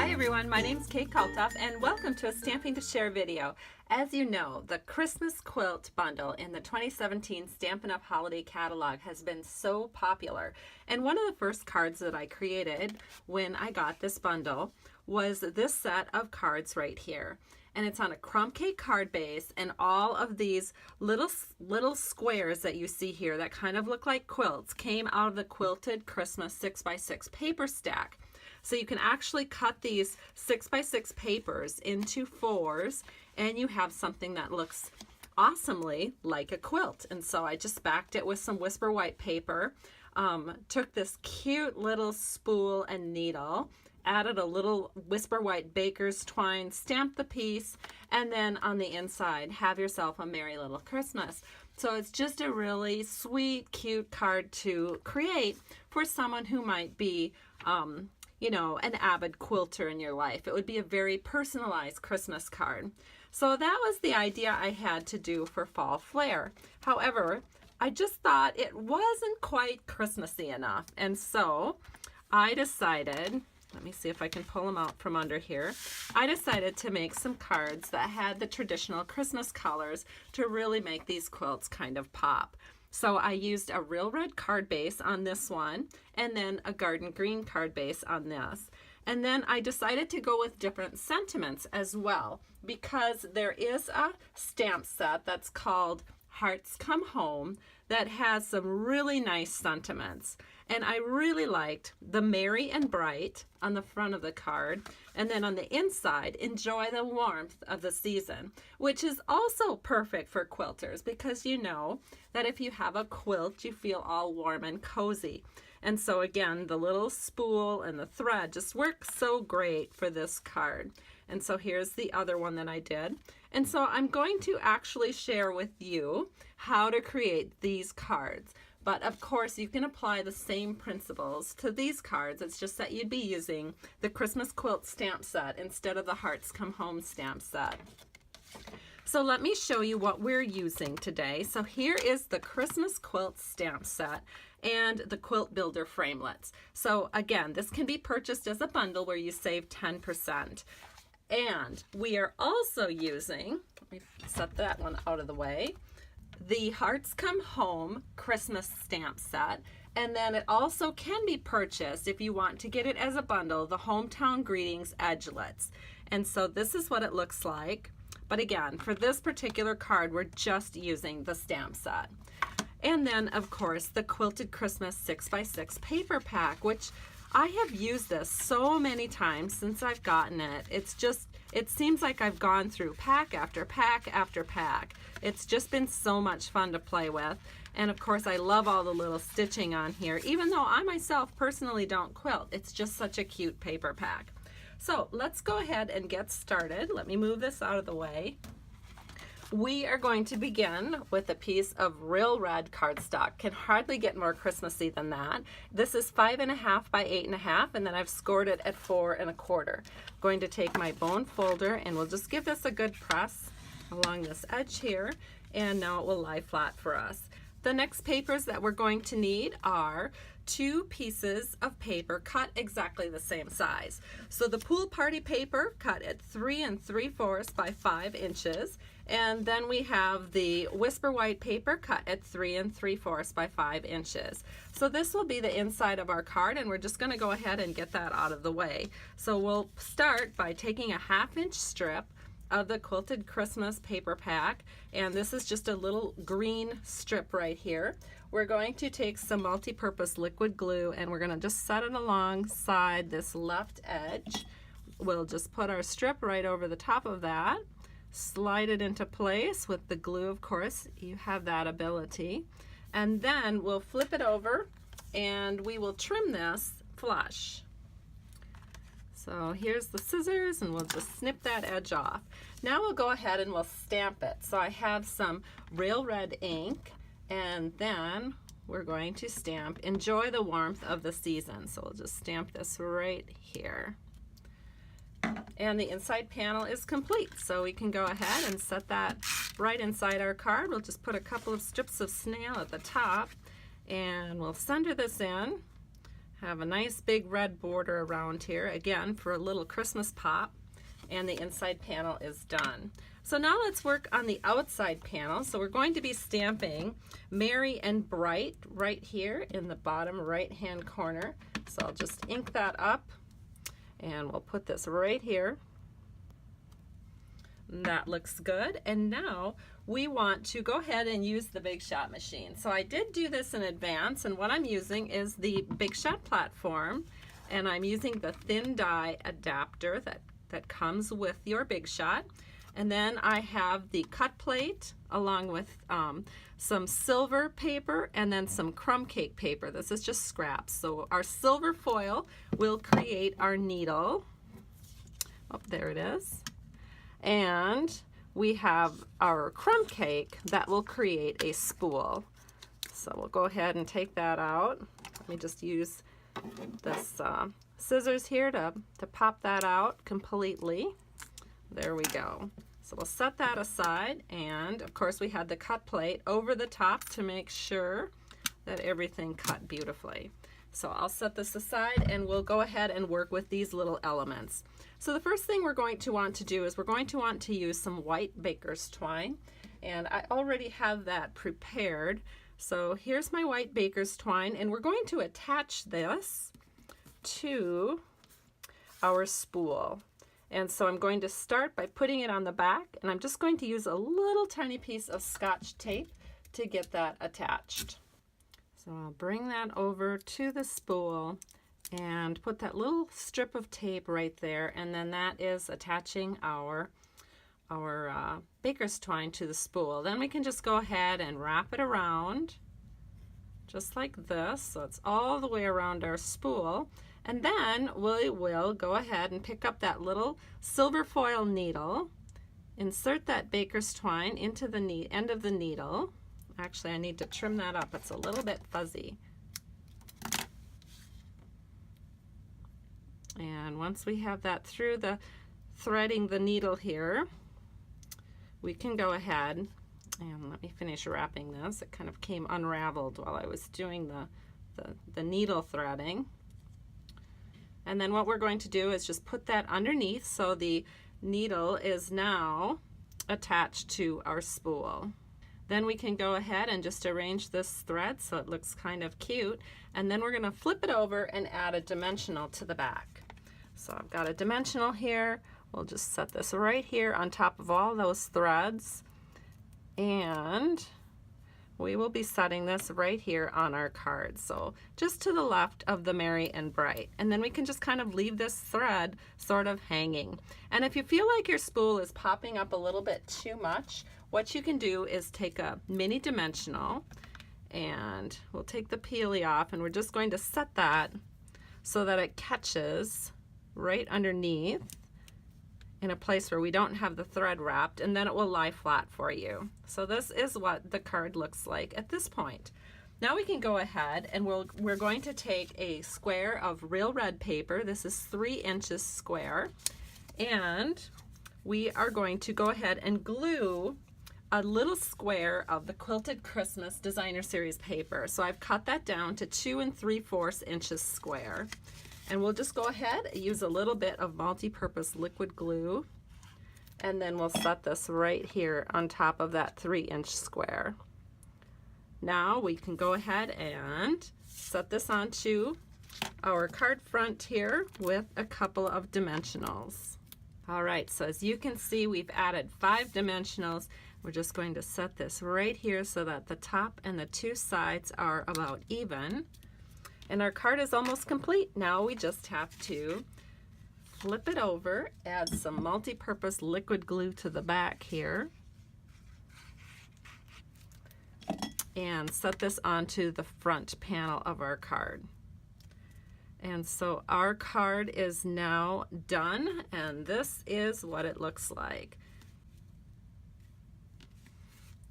Hi everyone, my name is Kate Kalthoff and welcome to a Stamping to Share video. As you know, the Christmas quilt bundle in the 2017 Stampin' Up! Holiday Catalog has been so popular. And one of the first cards that I created when I got this bundle was this set of cards right here. And it's on a crumb cake card base, and all of these little squares that you see here that kind of look like quilts came out of the Quilted Christmas 6x6 paper stack. So you can actually cut these 6x6 papers into fours and you have something that looks awesomely like a quilt. And so I just backed it with some Whisper White paper, took this cute little spool and needle, added a little Whisper White baker's twine, stamped the piece, and then on the inside, have yourself a merry little Christmas. So it's just a really sweet, cute card to create for someone who might be you know, an avid quilter in your life. It would be a very personalized Christmas card. So that was the idea I had to do for Fall Flair. However, I just thought it wasn't quite Christmassy enough. And so I decided, let me see if I can pull them out from under here. I decided to make some cards that had the traditional Christmas colors to really make these quilts kind of pop. So I used a real red card base on this one and then a garden green card base on this. And then I decided to go with different sentiments as well, because there is a stamp set that's called Hearts Come Home that has some really nice sentiments. And I really liked the Merry and Bright on the front of the card, and then on the inside, Enjoy the Warmth of the Season, which is also perfect for quilters because you know that if you have a quilt, you feel all warm and cozy. And so again, the little spool and the thread just works so great for this card. And so here's the other one that I did. And so I'm going to actually share with you how to create these cards. But of course, you can apply the same principles to these cards. It's just that you'd be using the Christmas Quilt stamp set instead of the Hearts Come Home stamp set. So let me show you what we're using today. So here is the Christmas Quilt stamp set and the Quilt Builder Framelits. So again, this can be purchased as a bundle where you save 10%. And we are also using, let me set that one out of the way, the Hearts Come Home Christmas stamp set. And then it also can be purchased, if you want to get it as a bundle, the Hometown Greetings Edgelets. And so this is what it looks like. But again, for this particular card, we're just using the stamp set. And then, of course, the Quilted Christmas 6x6 paper pack, which I have used this so many times since I've gotten it. It seems like I've gone through pack after pack after pack. It's just been so much fun to play with. And of course, I love all the little stitching on here, even though I myself personally don't quilt. It's just such a cute paper pack. So let's go ahead and get started. Let me move this out of the way. We are going to begin with a piece of real red cardstock. Can hardly get more Christmassy than that. This is 5.5 by 8.5, and then I've scored it at 4 1/4. Going to take my bone folder and we'll just give this a good press along this edge here, and now it will lie flat for us. The next papers that we're going to need are 2 pieces of paper cut exactly the same size. So the Pool Party paper cut at 3 3/4 by 5 inches, and then we have the Whisper White paper cut at 3 3/4 by 5 inches. So this will be the inside of our card, and we're just going to go ahead and get that out of the way. So we'll start by taking a 1/2 inch strip of the Quilted Christmas paper pack, and this is just a little green strip right here. We're going to take some multi-purpose liquid glue and we're going to just set it alongside this left edge. We'll just put our strip right over the top of that, slide it into place with the glue, of course, you have that ability, and then we'll flip it over and we will trim this flush. So here's the scissors and we'll just snip that edge off. Now we'll go ahead and we'll stamp it. So I have some real red ink, and then we're going to stamp Enjoy the Warmth of the Season. So we'll just stamp this right here. And the inside panel is complete. So we can go ahead and set that right inside our card. We'll just put a couple of strips of snail at the top and we'll center this in. Have a nice big red border around here, again for a little Christmas pop, and the inside panel is done. So now let's work on the outside panel. So we're going to be stamping Merry and Bright right here in the bottom right hand corner. So I'll just ink that up and we'll put this right here. That looks good. And now we want to go ahead and use the Big Shot machine. So I did do this in advance, and what I'm using is the Big Shot platform, and I'm using the thin die adapter that comes with your Big Shot. And then I have the cut plate along with some silver paper and then some crumb cake paper. This is just scraps. So our silver foil will create our needle. Oh, there it is. And we have our crumb cake that will create a spool. So we'll go ahead and take that out. Let me just use this scissors here to pop that out completely. There we go. So we'll set that aside, and of course we had the cut plate over the top to make sure that everything cut beautifully. So I'll set this aside and we'll go ahead and work with these little elements. So the first thing we're going to want to do is we're going to want to use some white baker's twine, and I already have that prepared. So here's my white baker's twine, and we're going to attach this to our spool. And so I'm going to start by putting it on the back, and I'm just going to use a little tiny piece of Scotch tape to get that attached. So I'll bring that over to the spool and put that little strip of tape right there, and then that is attaching our baker's twine to the spool. Then we can just go ahead and wrap it around just like this, so it's all the way around our spool. And then we will go ahead and pick up that little silver foil needle, insert that baker's twine into the end of the needle. Actually, I need to trim that up. It's a little bit fuzzy. And once we have that through the threading the needle here, we can go ahead and let me finish wrapping this. It kind of came unraveled while I was doing the needle threading. And then what we're going to do is just put that underneath so the needle is now attached to our spool. Then we can go ahead and just arrange this thread so it looks kind of cute. And then we're going to flip it over and add a dimensional to the back. So I've got a dimensional here. We'll just set this right here on top of all those threads. And we will be setting this right here on our card, so just to the left of the Merry and Bright. And then we can just kind of leave this thread sort of hanging. And if you feel like your spool is popping up a little bit too much, what you can do is take a mini dimensional, and we'll take the peely off, and we're just going to set that so that it catches right underneath in a place where we don't have the thread wrapped, and then it will lie flat for you. So this is what the card looks like at this point. Now we can go ahead and we're going to take a square of real red paper. This is 3 inches square, and we are going to go ahead and glue a little square of the Quilted Christmas Designer Series paper. So I've cut that down to 2 3/4 inches square. And we'll just go ahead and use a little bit of multi-purpose liquid glue, and then we'll set this right here on top of that 3-inch square. Now we can go ahead and set this onto our card front here with a couple of dimensionals. All right, so as you can see, we've added 5 dimensionals. We're just going to set this right here so that the top and the 2 sides are about even. And our card is almost complete. Now we just have to flip it over, add some multi-purpose liquid glue to the back here, and set this onto the front panel of our card. And so our card is now done, and this is what it looks like.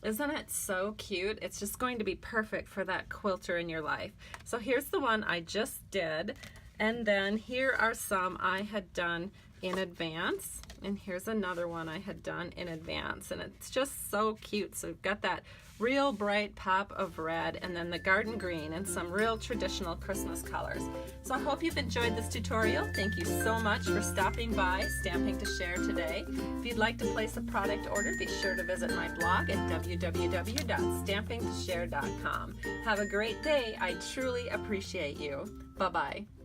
Isn't it so cute? It's just going to be perfect for that quilter in your life. So here's the one I just did, and then here are some I had done in advance. And here's another one I had done in advance, and it's just so cute. So we've got that real bright pop of red, and then the garden green, and some real traditional Christmas colors. So I hope you've enjoyed this tutorial. Thank you so much for stopping by Stamping to Share today. If you'd like to place a product order, be sure to visit my blog at www.stampingtoshare.com. Have a great day. I truly appreciate you. Bye-bye.